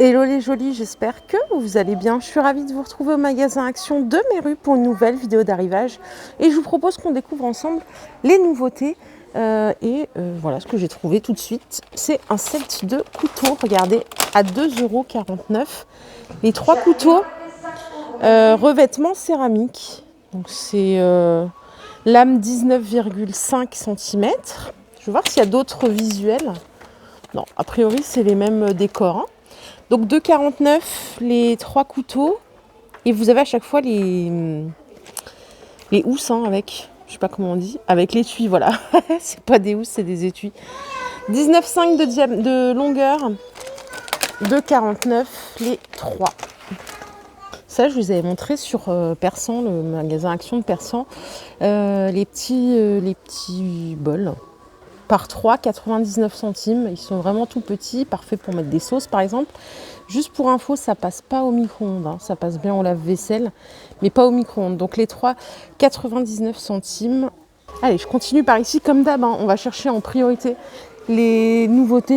Hello les jolis, j'espère que vous allez bien. Je suis ravie de vous retrouver au magasin Action de Méru pour une nouvelle vidéo d'arrivage. Et je vous propose qu'on découvre ensemble les nouveautés. Voilà ce que j'ai trouvé tout de suite. C'est un set de couteaux, regardez, à 2,49 €. Les 3 couteaux, revêtement céramique. Donc c'est lame 19,5 cm. Je vais voir s'il y a d'autres visuels. Non, a priori c'est les mêmes décors, hein. Donc 2,49 € les 3 couteaux. Et vous avez à chaque fois les housses avec, je sais pas comment on dit, avec l'étui, voilà. C'est pas des housses, c'est des étuis. 19,5 de longueur, 2,49 € les 3. Ça, je vous avais montré sur Persan, le magasin Action de Persan, les petits bols. Par 3, 99 centimes. Ils sont vraiment tout petits, parfaits pour mettre des sauces par exemple. Juste pour info, ça passe pas au micro-ondes, hein. Ça passe bien au lave-vaisselle, mais pas au micro-ondes. Donc les 3, 99 centimes. Allez, je continue par ici comme d'hab, hein. On va chercher en priorité les nouveautés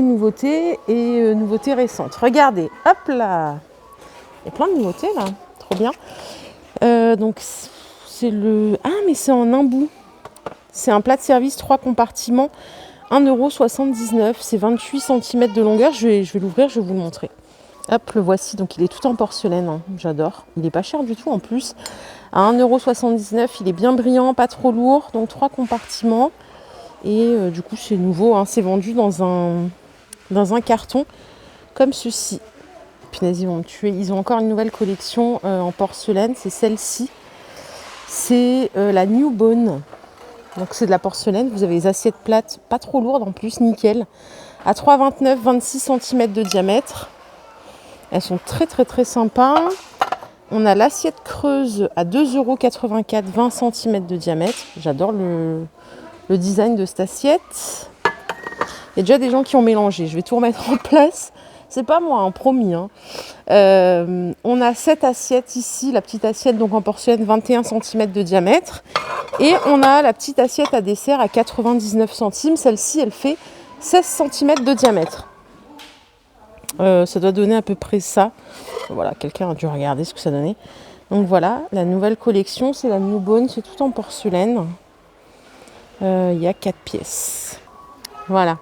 et nouveautés récentes. Regardez, hop là. Il y a plein de nouveautés là, trop bien. Donc c'est le... Ah mais c'est en embout. C'est un plat de service, 3 compartiments, 1,79 €, c'est 28 cm de longueur. Je vais l'ouvrir, je vais vous le montrer. Hop, le voici, donc il est tout en porcelaine, hein. J'adore. Il n'est pas cher du tout en plus. À 1,79 €, il est bien brillant, pas trop lourd, donc 3 compartiments. Et du coup, c'est nouveau, hein. C'est vendu dans un carton comme ceci. Punaise, ils vont me tuer. Ils ont encore une nouvelle collection en porcelaine, c'est celle-ci. C'est la New Bone. Donc c'est de la porcelaine, vous avez les assiettes plates, pas trop lourdes en plus, nickel. À 3,29 €, 26 cm de diamètre. Elles sont très très très sympas. On a l'assiette creuse à 2,84 €, 20 cm de diamètre. J'adore le design de cette assiette. Il y a déjà des gens qui ont mélangé, je vais tout remettre en place. C'est pas moi, hein, promis, hein. On a cette assiette ici, la petite assiette donc en porcelaine, 21 cm de diamètre. Et on a la petite assiette à dessert à 99 centimes. Celle-ci, elle fait 16 cm de diamètre. Ça doit donner à peu près ça. Voilà, quelqu'un a dû regarder ce que ça donnait. Donc voilà, la nouvelle collection, c'est la New Bone, c'est tout en porcelaine. Il y a 4 pièces. Voilà.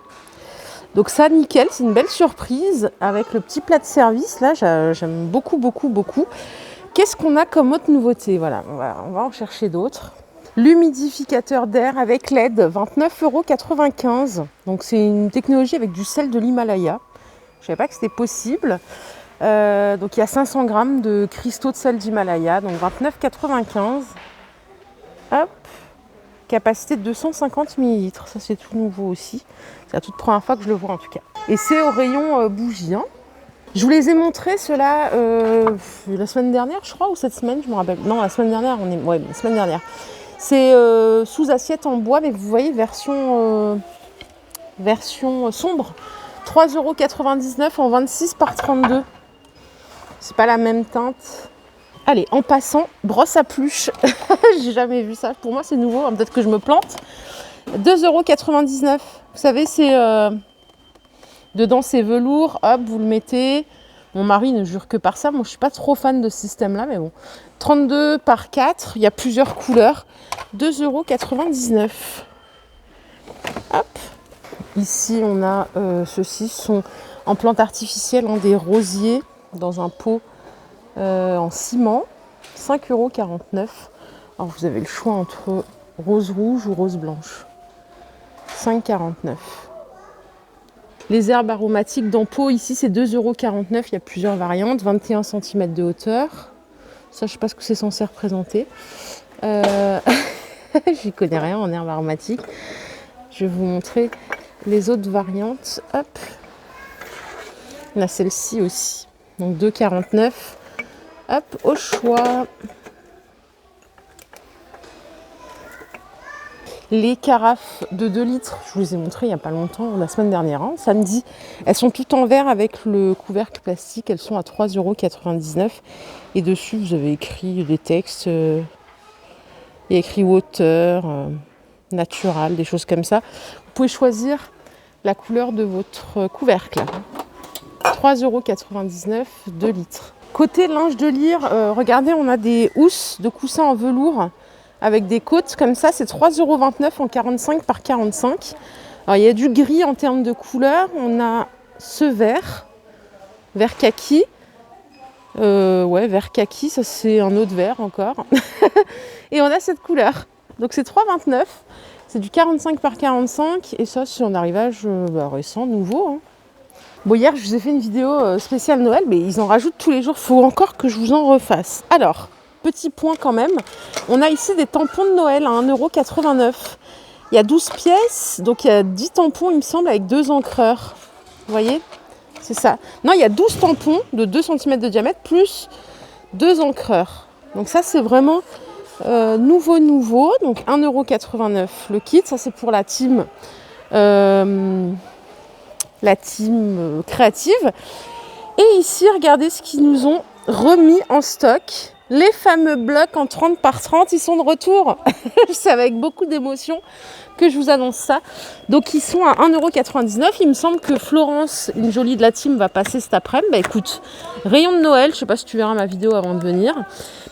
Donc ça, nickel, c'est une belle surprise avec le petit plat de service. Là, j'aime beaucoup, beaucoup, beaucoup. Qu'est-ce qu'on a comme autre nouveauté? Voilà, on va en chercher d'autres. L'humidificateur d'air avec LED, 29,95 €. Donc c'est une technologie avec du sel de l'Himalaya. Je ne savais pas que c'était possible. Donc il y a 500 grammes de cristaux de sel d'Himalaya, donc 29,95 €. Hop. Capacité de 250 ml. Ça c'est tout nouveau aussi. C'est la toute première fois que je le vois en tout cas. Et c'est au rayon bougie, hein. Je vous les ai montrés ceux-là la semaine dernière, je crois, ou cette semaine, je me rappelle. Non, la semaine dernière, la semaine dernière. C'est sous assiette en bois, mais vous voyez, version sombre. 3,99 € en 26 par 32. C'est pas la même teinte. Allez, en passant, brosse à pluche. J'ai jamais vu ça. Pour moi, c'est nouveau, hein. Peut-être que je me plante. 2,99 €. Vous savez, c'est... dedans, c'est velours. Hop, vous le mettez. Mon mari ne jure que par ça. Moi, je suis pas trop fan de ce système-là, mais bon. 32 par 4. Il y a plusieurs couleurs. 2,99 €. Hop. Ici, on a ceux-ci sont en plantes artificielles, des rosiers dans un pot en ciment. 5,49 €. Alors, vous avez le choix entre rose rouge ou rose blanche. 5,49 €. Les herbes aromatiques dans pot, ici, c'est 2,49 €. Il y a plusieurs variantes. 21 cm de hauteur. Ça, je ne sais pas ce que c'est censé représenter. J'y connais rien en herbes aromatiques. Je vais vous montrer les autres variantes. Hop. On a celle-ci aussi. Donc 2,49 €. Hop, au choix. Les carafes de 2 litres, je vous les ai montrées il n'y a pas longtemps, la semaine dernière, hein, samedi. Elles sont toutes en verre avec le couvercle plastique. Elles sont à 3,99 €. Et dessus, vous avez écrit des textes. Il y a écrit water, natural, des choses comme ça. Vous pouvez choisir la couleur de votre couvercle. 3,99 €, 2 litres. Côté linge de lit, regardez, on a des housses de coussins en velours avec des côtes comme ça. C'est 3,29 € en 45 par 45. Alors, il y a du gris en termes de couleur. On a ce vert kaki. Ouais, vert kaki, ça c'est un autre vert encore. Et on a cette couleur. Donc c'est 3,29 €. C'est du 45 par 45. Et ça, c'est un arrivage récent, nouveau. Hein. Bon, hier, je vous ai fait une vidéo spéciale Noël, mais ils en rajoutent tous les jours. Il faut encore que je vous en refasse. Alors, petit point quand même. On a ici des tampons de Noël à 1,89 €. Il y a 12 pièces, donc il y a 10 tampons, il me semble, avec 2 encreurs. Vous voyez ? C'est ça. Non, il y a 12 tampons de 2 cm de diamètre, plus 2 encreurs. Donc ça, c'est vraiment nouveau. Donc 1,89 € le kit. Ça, c'est pour la team créative. Et ici, regardez ce qu'ils nous ont remis en stock. Les fameux blocs en 30 par 30, ils sont de retour. C'est avec beaucoup d'émotion que je vous annonce ça. Donc ils sont à 1,99 €. Il me semble que Florence, une jolie de la team, va passer cet après-midi. Bah écoute, rayon de Noël, je sais pas si tu verras ma vidéo avant de venir.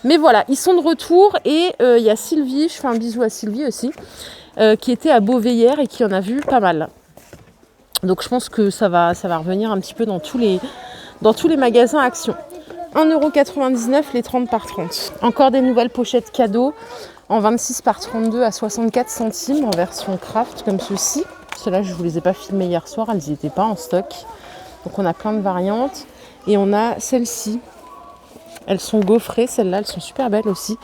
Mais voilà, ils sont de retour. Et il y a Sylvie, je fais un bisou à Sylvie aussi, qui était à Beauvais hier et qui en a vu pas mal. Donc je pense que ça va revenir un petit peu dans tous les magasins Action. 1,99 € les 30 par 30. Encore des nouvelles pochettes cadeaux en 26 par 32 à 64 centimes en version craft comme ceci. Ceux-là, je ne vous les ai pas filmés hier soir, elles n'y étaient pas en stock. Donc on a plein de variantes. Et on a celles-ci. Elles sont gaufrées, celles-là, elles sont super belles aussi.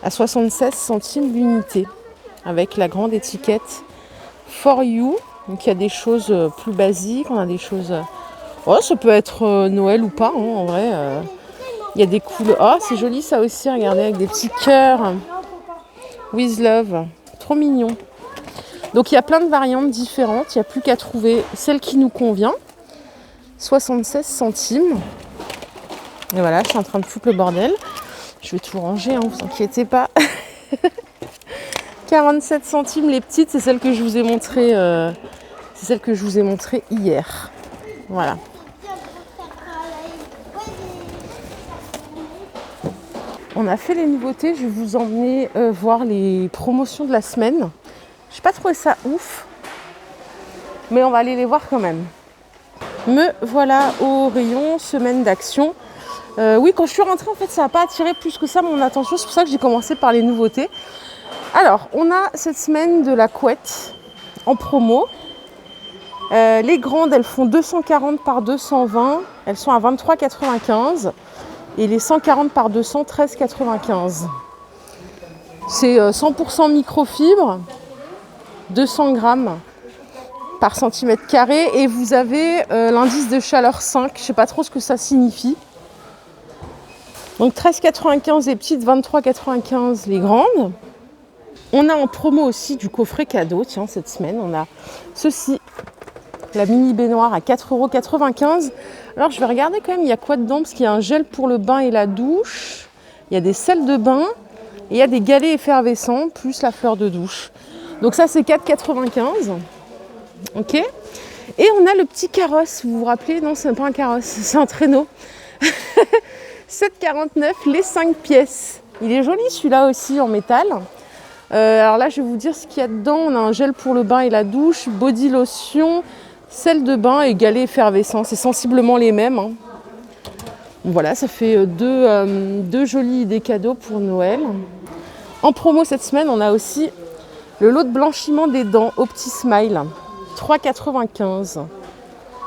À 76 centimes l'unité. Avec la grande étiquette For You. Donc il y a des choses plus basiques, on a des choses... Oh, ça peut être Noël ou pas, hein, en vrai. Il y a des couleurs. Oh, c'est joli ça aussi, regardez, avec des petits cœurs. With Love. Trop mignon. Donc il y a plein de variantes différentes. Il n'y a plus qu'à trouver celle qui nous convient. 76 centimes. Et voilà, je suis en train de foutre le bordel. Je vais tout ranger, hein, vous inquiétez pas. 47 centimes les petites, c'est celle que je vous ai montrée. C'est celle que je vous ai montrée hier. Voilà. On a fait les nouveautés, je vais vous emmener voir les promotions de la semaine. Je n'ai pas trouvé ça ouf, mais on va aller les voir quand même. Me voilà au rayon semaine d'action. Oui, quand je suis rentrée, en fait, ça n'a pas attiré plus que ça mon attention. C'est pour ça que j'ai commencé par les nouveautés. Alors, on a cette semaine de la couette en promo. Les grandes, elles font 240 par 220. Elles sont à 23,95 €. Et les 140 par 200, 13,95 €. C'est 100% microfibre, 200 grammes par centimètre carré. Et vous avez l'indice de chaleur 5. Je ne sais pas trop ce que ça signifie. Donc 13,95 € les petites, 23,95 € les grandes. On a en promo aussi du coffret cadeau. Tiens, cette semaine, on a ceci. La mini baignoire à 4,95 €. Alors je vais regarder quand même, il y a quoi dedans, parce qu'il y a un gel pour le bain et la douche. Il y a des sels de bain. Et il y a des galets effervescents, plus la fleur de douche. Donc ça, c'est 4,95 €. Ok. Et on a le petit carrosse, vous vous rappelez? Non, c'est pas un carrosse, c'est un traîneau. 7,49 € les 5 pièces. Il est joli celui-là aussi en métal. Alors là, je vais vous dire ce qu'il y a dedans. On a un gel pour le bain et la douche, body lotion, sel de bain et galets effervescents. C'est sensiblement les mêmes. Hein. Voilà, ça fait deux jolies idées cadeaux pour Noël. En promo cette semaine, on a aussi le lot de blanchiment des dents OptiSmile, 3,95 €.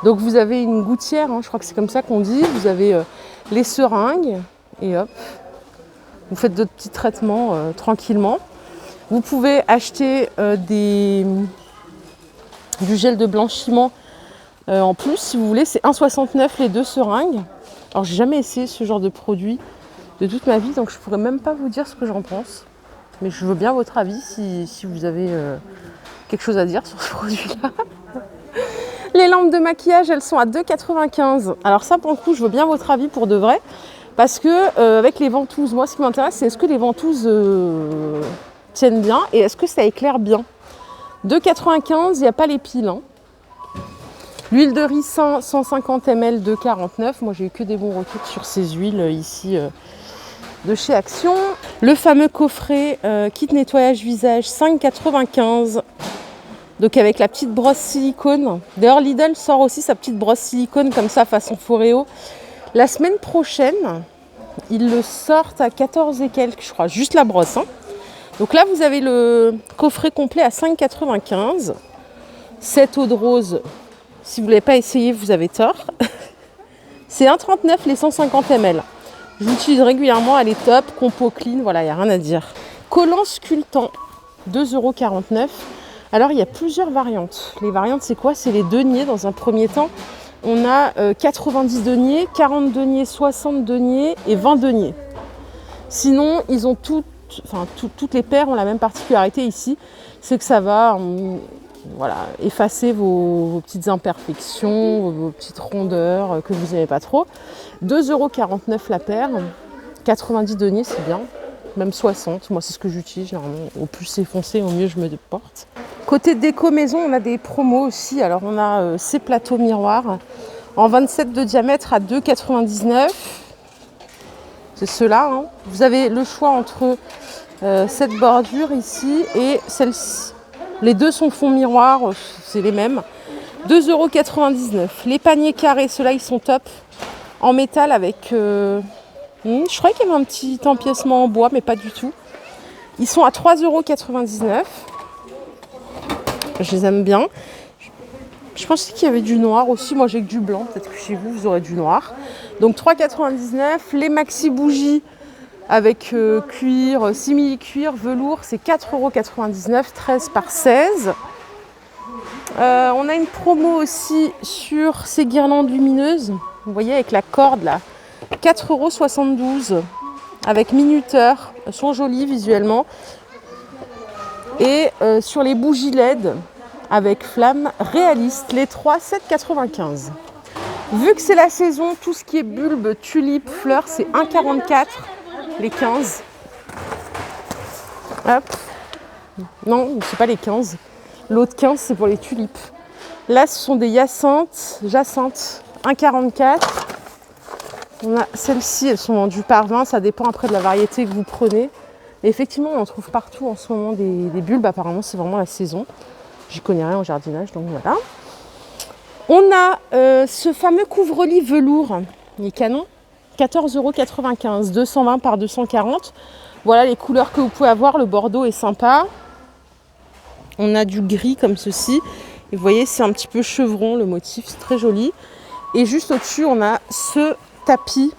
Donc vous avez une gouttière, hein, je crois que c'est comme ça qu'on dit. Vous avez les seringues et hop, vous faites d'autres petits traitements tranquillement. Vous pouvez acheter du gel de blanchiment en plus si vous voulez. C'est 1,69 € les 2 seringues. Alors j'ai jamais essayé ce genre de produit de toute ma vie, donc je pourrais même pas vous dire ce que j'en pense. Mais je veux bien votre avis si vous avez quelque chose à dire sur ce produit-là. Les lampes de maquillage, elles sont à 2,95 €. Alors ça, pour le coup, je veux bien votre avis pour de vrai. Parce que avec les ventouses, moi, ce qui m'intéresse, c'est est-ce que les ventouses tiennent bien et est-ce que ça éclaire bien. 2,95 €, il n'y a pas les piles. Hein. L'huile de ricin, 150 ml de 49. Moi, j'ai eu que des bons retours sur ces huiles ici de chez Action. Le fameux coffret kit nettoyage visage, 5,95. Donc avec la petite brosse silicone. D'ailleurs, Lidl sort aussi sa petite brosse silicone comme ça, façon Foreo. La semaine prochaine, ils le sortent à 14 et quelques, je crois. Juste la brosse. Hein. Donc là, vous avez le coffret complet à 5,95. 7 eau de rose. Si vous ne l'avez pas essayé, vous avez tort. C'est 1,39 les 150 ml. Je l'utilise régulièrement, elle est top. Compo clean, voilà, il n'y a rien à dire. Collant sculptant, 2,49 €. Alors, il y a plusieurs variantes. Les variantes, c'est quoi? C'est les deniers dans un premier temps. On a 90 deniers, 40 deniers, 60 deniers et 20 deniers. Sinon, ils ont toutes les paires ont la même particularité ici. C'est que ça va voilà, effacer vos petites imperfections, vos petites rondeurs que vous n'aimez pas trop. 2,49 € la paire. 90 deniers, c'est bien. Même 60, moi c'est ce que j'utilise généralement. Au plus c'est foncé, au mieux je me porte. Côté déco maison, on a des promos aussi. Alors on a ces plateaux miroirs en 27 de diamètre à 2,99 €. C'est ceux-là. Hein. Vous avez le choix entre cette bordure ici et celle-ci. Les deux sont fond miroir, c'est les mêmes. 2,99 €. Les paniers carrés, ceux-là ils sont top. En métal avec... je croyais qu'il y avait un petit empiècement en bois, mais pas du tout. Ils sont à 3,99 €. Je les aime bien. Je pensais qu'il y avait du noir aussi. Moi, j'ai que du blanc. Peut-être que chez vous, vous aurez du noir. Donc, 3,99 €. Les maxi bougies avec cuir, simili-cuir, velours, c'est 4,99 €, 13 par 16. On a une promo aussi sur ces guirlandes lumineuses. Vous voyez, avec la corde là. 4,72 € avec minuteur, elles sont jolies visuellement. Et sur les bougies LED avec flamme réaliste, les 3, 7,95 €. Vu que c'est la saison, tout ce qui est bulbes, tulipes, fleurs, c'est 1,44 € les 15. Hop. Non, c'est pas les 15. L'autre 15, c'est pour les tulipes. Là, ce sont des jacinthes, 1,44 €. On a celles-ci, elles sont vendues par 20, ça dépend après de la variété que vous prenez. Mais effectivement, on en trouve partout en ce moment des bulbes. Apparemment, c'est vraiment la saison. J'y connais rien en jardinage, donc voilà. On a ce fameux couvre-lit velours. Il est canon. 14,95 €, 220 par 240. Voilà les couleurs que vous pouvez avoir. Le bordeaux est sympa. On a du gris comme ceci. Et vous voyez, c'est un petit peu chevron le motif, c'est très joli. Et juste au-dessus, on a ce tapis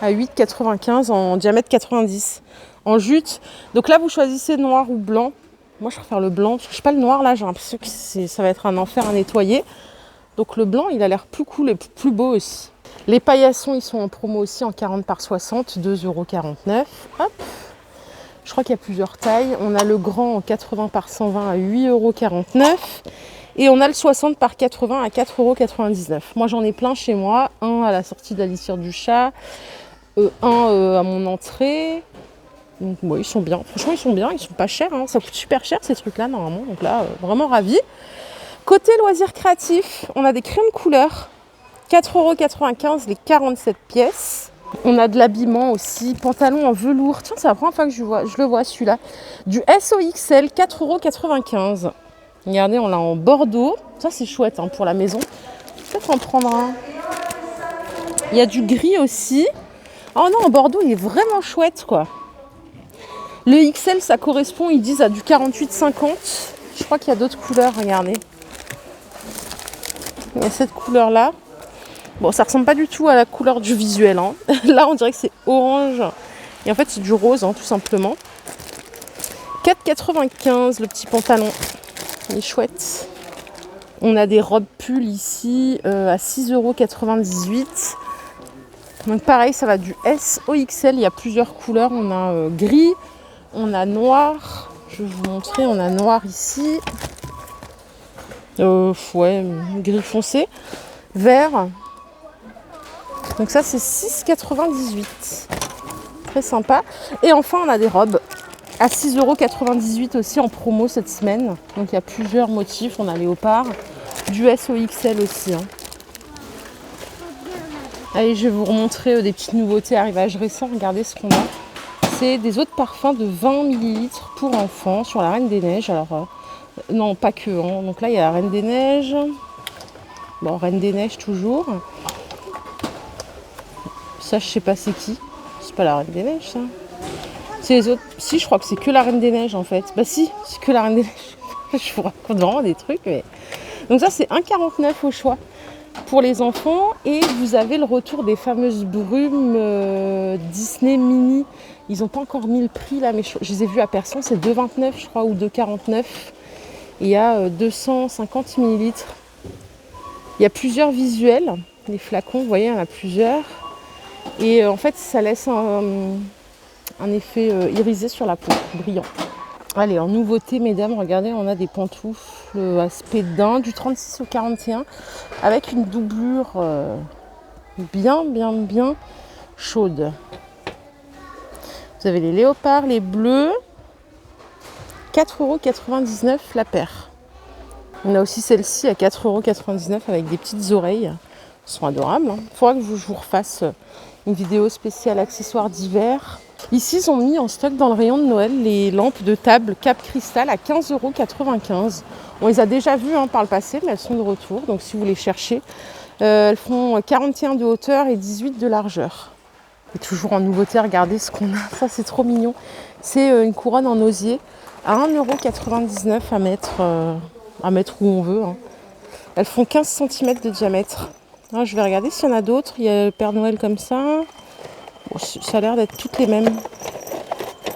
à 8,95 € en diamètre 90 en jute. Donc là, vous choisissez noir ou blanc. Moi, je préfère le blanc parce que je sais pas, le noir là, j'ai l'impression que ça va être un enfer à nettoyer. Donc le blanc, il a l'air plus cool et plus beau aussi. Les paillassons, ils sont en promo aussi en 40 par 60, 2,49 €. Hop. Je crois qu'il y a plusieurs tailles. On a le grand en 80 par 120 à 8,49 €. Et on a le 60 par 80 à 4,99 €. Moi, j'en ai plein chez moi. Un à la sortie de la litière du chat. Un à mon entrée. Donc, bon, ils sont bien. Franchement, ils sont bien. Ils sont pas chers. Hein. Ça coûte super cher, ces trucs-là, normalement. Donc là, vraiment ravi. Côté loisirs créatifs, on a des crayons de couleur. 4,95 € les 47 pièces. On a de l'habillement aussi. Pantalon en velours. Tiens, c'est la première fois que je le vois, celui-là. Du SOXL, 4,95 €. Regardez, on l'a en bordeaux. Ça, c'est chouette hein, pour la maison. Peut-être en prendre un. Il y a du gris aussi. Oh non, en bordeaux, il est vraiment chouette, quoi. Le XL, ça correspond, ils disent, à du 48,50. Je crois qu'il y a d'autres couleurs, regardez. Il y a cette couleur-là. Bon, ça ressemble pas du tout à la couleur du visuel. Hein. Là, on dirait que c'est orange. Et en fait, c'est du rose, hein, tout simplement. 4,95 le petit pantalon. Il est chouette. On a des robes pulls ici à 6,98 €. Donc pareil, ça va du S au XL. Il y a plusieurs couleurs. On a gris, on a noir. Je vais vous montrer. On a noir ici. Ouais, gris foncé. Vert. Donc ça, c'est 6,98 €. Très sympa. Et enfin, on a des robes à 6,98 € aussi en promo cette semaine. Donc il y a plusieurs motifs. On a léopard, Du S au XL aussi. Hein. Allez, je vais vous remontrer des petites nouveautés arrivage récent. Regardez ce qu'on a. C'est des eaux de parfum de 20 ml pour enfants sur la Reine des Neiges. Alors, non, pas que. Hein. Donc là, il y a la Reine des Neiges. Bon, Reine des Neiges toujours. Ça, je sais pas c'est qui. C'est pas la Reine des Neiges, ça. C'est les autres. Si, je crois que c'est que la Reine des Neiges, en fait. Bah si, c'est que la Reine des Neiges. Je vous raconte vraiment des trucs. Mais... Donc ça, c'est 1,49 € au choix pour les enfants. Et vous avez le retour des fameuses brumes Disney Mini. Ils n'ont pas encore mis le prix, là, mais je les ai vus à Persan. C'est 2,29 € je crois, ou 2,49 €. Il y a 250 ml. Il y a plusieurs visuels. Les flacons, vous voyez, il y en a plusieurs. Et en fait, ça laisse un effet irisé sur la peau, brillant. Allez, en nouveauté, mesdames, regardez, on a des pantoufles aspect daim du 36 au 41 avec une doublure bien chaude. Vous avez les léopards, les bleus, 4,99 € la paire. On a aussi celle-ci à 4,99 € avec des petites oreilles. Elles sont adorables. Hein. Il faudra que je vous refasse une vidéo spéciale accessoires d'hiver. Ici, ils ont mis en stock dans le rayon de Noël les lampes de table Cap Cristal à 15,95 €. On les a déjà vues par le passé, mais elles sont de retour. Donc si vous les cherchez, elles font 41 de hauteur et 18 de largeur. Et toujours en nouveauté, regardez ce qu'on a. Ça, c'est trop mignon. C'est une couronne en osier à 1,99 € à mettre où on veut. Hein. Elles font 15 cm de diamètre. Alors, je vais regarder s'il y en a d'autres. Il y a le Père Noël comme ça. Bon, ça a l'air d'être toutes les mêmes.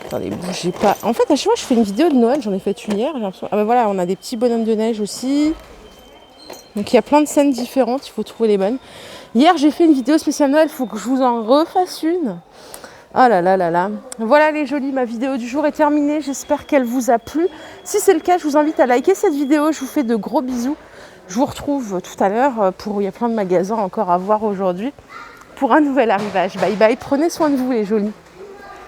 Attendez, bougez pas. En fait, à chaque fois, je fais une vidéo de Noël. J'en ai fait une hier. Ah ben voilà, on a des petits bonhommes de neige aussi. Donc, il y a plein de scènes différentes. Il faut trouver les bonnes. Hier, j'ai fait une vidéo spéciale Noël. Il faut que je vous en refasse une. Oh là là là là. Voilà les jolies, ma vidéo du jour est terminée. J'espère qu'elle vous a plu. Si c'est le cas, je vous invite à liker cette vidéo. Je vous fais de gros bisous. Je vous retrouve tout à l'heure il y a plein de magasins encore à voir aujourd'hui pour un nouvel arrivage. Bye bye, prenez soin de vous les jolies.